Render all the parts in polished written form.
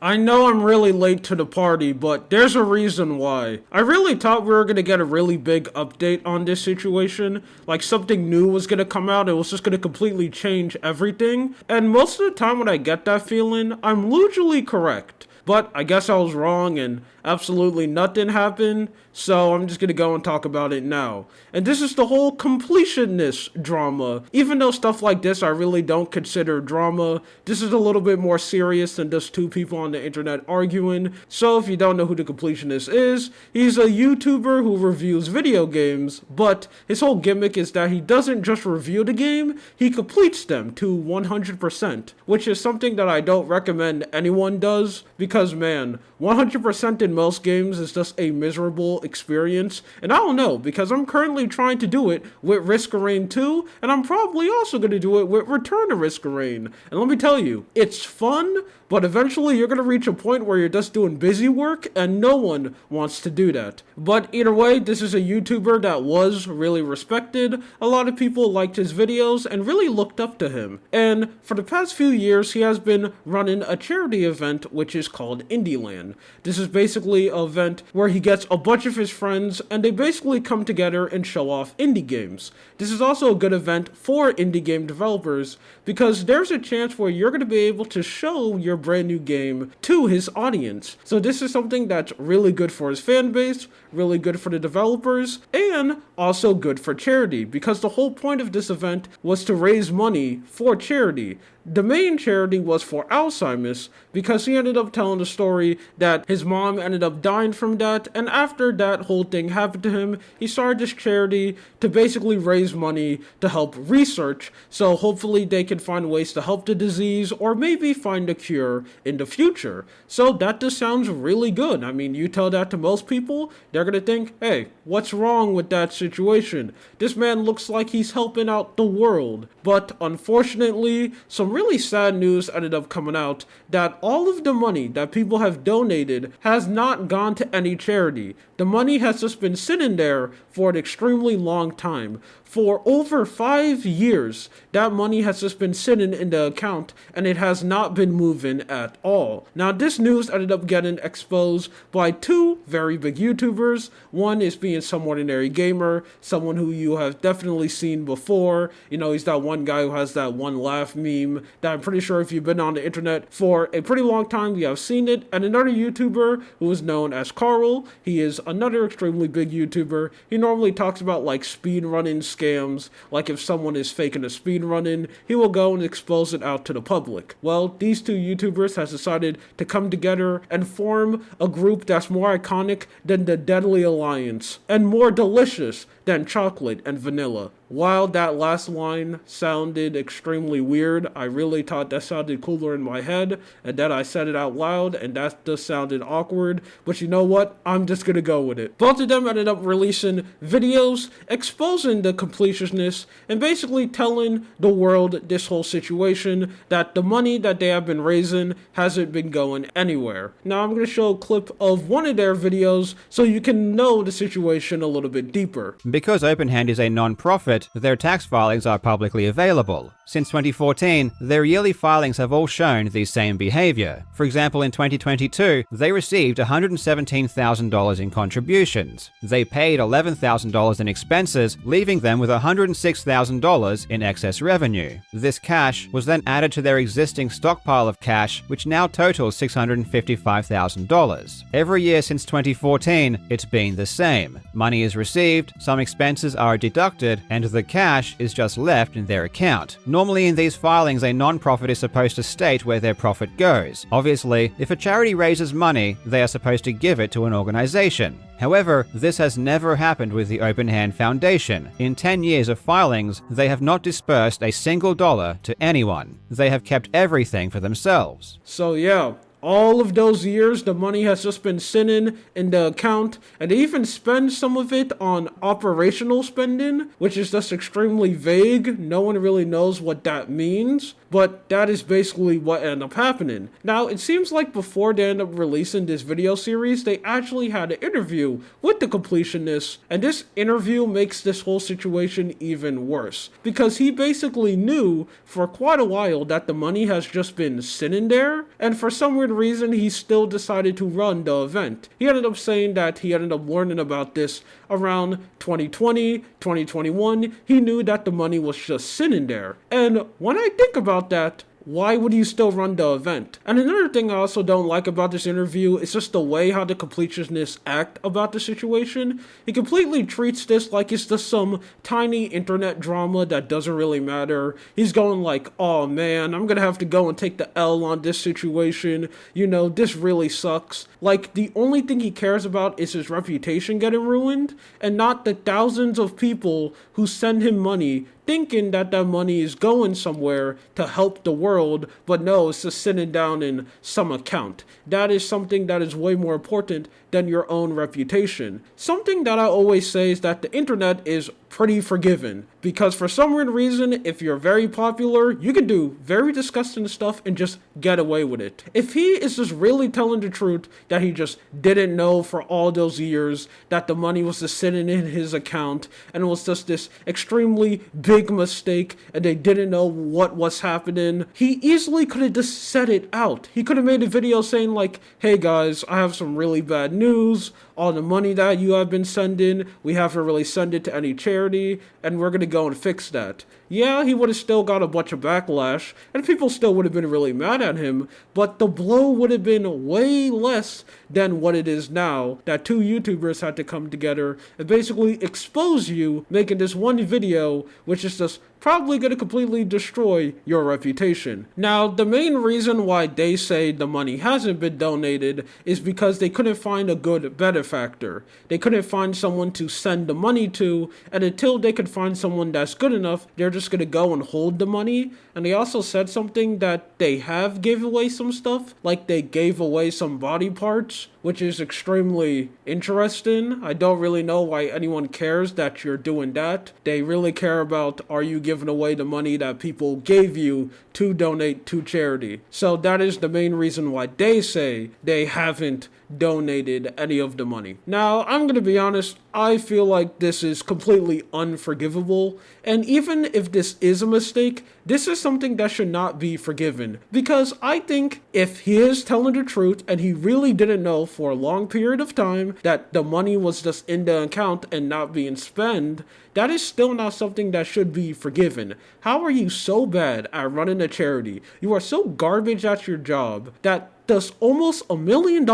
I know I'm really late to the party, but there's a reason why. I really thought we were gonna get a really big update on this situation, like something new was gonna come out, it was just gonna completely change everything, and most of the time when I get that feeling, I'm usually correct. But I guess I was wrong and absolutely nothing happened, so I'm just gonna go and talk about it now. And this is the whole completionist drama. Even though stuff like this I really don't consider drama, this is a little bit more serious than just two people on the internet arguing. So if you don't know who the completionist is, he's a YouTuber who reviews video games, but his whole gimmick is that he doesn't just review the game, he completes them to 100%, which is something that I don't recommend anyone does, because man, 100% in most games is just a miserable experience, and I don't know, because I'm currently trying to do it with Risk of Rain 2, and I'm probably also going to do it with Return to Risk of Rain. And let me tell you, it's fun, but eventually you're going to reach a point where you're just doing busy work, and no one wants to do that. But either way, this is a YouTuber that was really respected. A lot of people liked his videos and really looked up to him. And for the past few years, he has been running a charity event which is called Indieland. This is basically an event where he gets a bunch of his friends and they basically come together and show off indie games. This is also a good event for indie game developers because there's a chance where you're going to be able to show your brand new game to his audience. So this is something that's really good for his fan base, really good for the developers, and also good for charity because the whole point of this event was to raise money for charity. The main charity was for Alzheimer's because he ended up telling the story that his mom ended up dying from that, and after that whole thing happened to him, he started this charity to basically raise money to help research, so hopefully they can find ways to help the disease or maybe find a cure in the future. So that just sounds really good. I mean, you tell that to most people, they're gonna think, hey, what's wrong with that situation? This man looks like he's helping out the world. But unfortunately, some really sad news ended up coming out that all of the money that people have donated has not gone to any charity. The money has just been sitting there for an extremely long time. For over 5 years, that money has just been sitting in the account and it has not been moving at all. Now, this news ended up getting exposed by two very big YouTubers. One is being Some Ordinary Gamer, someone who you have definitely seen before. You know, he's that one guy who has that one laugh meme that I'm pretty sure if you've been on the internet for a pretty long time, you have seen it. And another YouTuber who is known as Carl. He is another extremely big YouTuber. He normally talks about like speed running scams, like if someone is faking a speed running, he will go and expose it out to the public. Well, these two YouTubers has decided to come together and form a group that's more iconic than the Deadly Alliance and more delicious than chocolate and vanilla. While that last line sounded extremely weird, I really thought that sounded cooler in my head, and then I said it out loud, and that just sounded awkward, but you know what? I'm just gonna go with it. Both of them ended up releasing videos exposing the completionist and basically telling the world this whole situation, that the money that they have been raising hasn't been going anywhere. Now I'm gonna show a clip of one of their videos so you can know the situation a little bit deeper. Because OpenHand is a non-profit, their tax filings are publicly available. Since 2014, their yearly filings have all shown the same behavior. For example, in 2022, they received $117,000 in contributions. They paid $11,000 in expenses, leaving them with $106,000 in excess revenue. This cash was then added to their existing stockpile of cash, which now totals $655,000. Every year since 2014, it's been the same. Money is received, some expenses are deducted, and the cash is just left in their account. Normally in these filings, a non-profit is supposed to state where their profit goes. Obviously, if a charity raises money, they are supposed to give it to an organization. However, this has never happened with the OpenHand Foundation. In 10 years of filings, they have not dispersed a single dollar to anyone. They have kept everything for themselves. So yeah, all of those years, the money has just been sitting in the account, and they even spend some of it on operational spending, which is just extremely vague. No one really knows what that means, but that is basically what ended up happening. Now, it seems like before they end up releasing this video series, they actually had an interview with the completionist, and this interview makes this whole situation even worse, because he basically knew for quite a while that the money has just been sitting there, and for some weird weird reason, he still decided to run the event. He ended up saying that he ended up learning about this around 2020, 2021. He knew that the money was just sitting there. And when I think about that, why would you still run the event? And another thing I also don't like about this interview is just the way how the completionists act about the situation. He completely treats this like it's just some tiny internet drama that doesn't really matter. He's going like, oh man, I'm gonna have to go and take the L on this situation. You know, this really sucks. Like, the only thing he cares about is his reputation getting ruined, and not the thousands of people who send him money thinking that that money is going somewhere to help the world, but no, it's just sitting down in some account. That is something that is way more important than your own reputation. Something that I always say is that the internet is pretty forgiving, because for some weird reason, if you're very popular, you can do very disgusting stuff and just get away with it. If he is just really telling the truth that he just didn't know for all those years that the money was just sitting in his account and it was just this extremely big mistake and they didn't know what was happening, he easily could have just said it out. He could have made a video saying like, hey guys, I have some really bad news. All the money that you have been sending, we haven't really sent it to any charity, and we're gonna go and fix that. Yeah, he would have still got a bunch of backlash, and people still would have been really mad at him, but the blow would have been way less than what it is now, that two YouTubers had to come together and basically expose you, making this one video, which is just probably going to completely destroy your reputation. Now, the main reason why they say the money hasn't been donated is because they couldn't find a good benefactor. They couldn't find someone to send the money to, and until they could find someone that's good enough, they're just going to go and hold the money. And they also said something that they have gave away some stuff, like they gave away some body parts, which is extremely interesting. I don't really know why anyone cares that you're doing that. They really care about, are you giving away the money that people gave you to donate to charity? So that is the main reason why they say they haven't donated any of the money. Now, I'm gonna be honest, I feel like this is completely unforgivable, and even if this is a mistake, this is something that should not be forgiven, because I think if he is telling the truth and he really didn't know for a long period of time that the money was just in the account and not being spent, that is still not something that should be forgiven. How are you so bad at running a charity? You are so garbage at your job that thus almost $1 million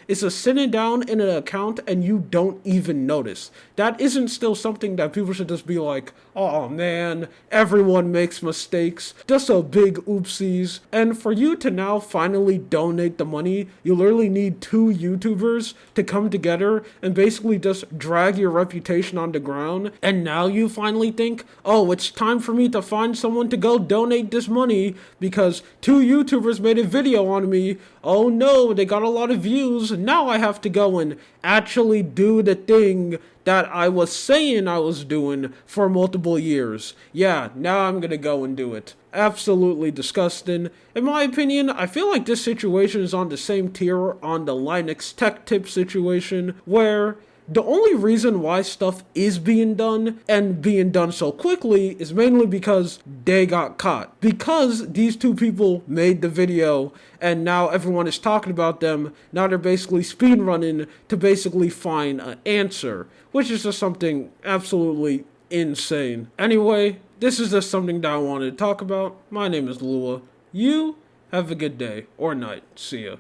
is just sitting down in an account and you don't even notice. That isn't still something that people should just be like, oh man, everyone makes mistakes, just a big oopsies. And for you to now finally donate the money, you literally need two YouTubers to come together and basically just drag your reputation on the ground. And now you finally think, oh, it's time for me to find someone to go donate this money because two YouTubers made a video on me. Oh no, they got a lot of views. Now I have to go and actually do the thing that I was saying I was doing for multiple years. Yeah, now I'm gonna go and do it. Absolutely disgusting. In my opinion, I feel like this situation is on the same tier on the Linux tech tip situation, where the only reason why stuff is being done and being done so quickly is mainly because they got caught. Because these two people made the video and now everyone is talking about them, now they're basically speed running to basically find an answer, which is just something absolutely insane. Anyway, this is just something that I wanted to talk about. My name is Lua. You have a good day or night. See ya.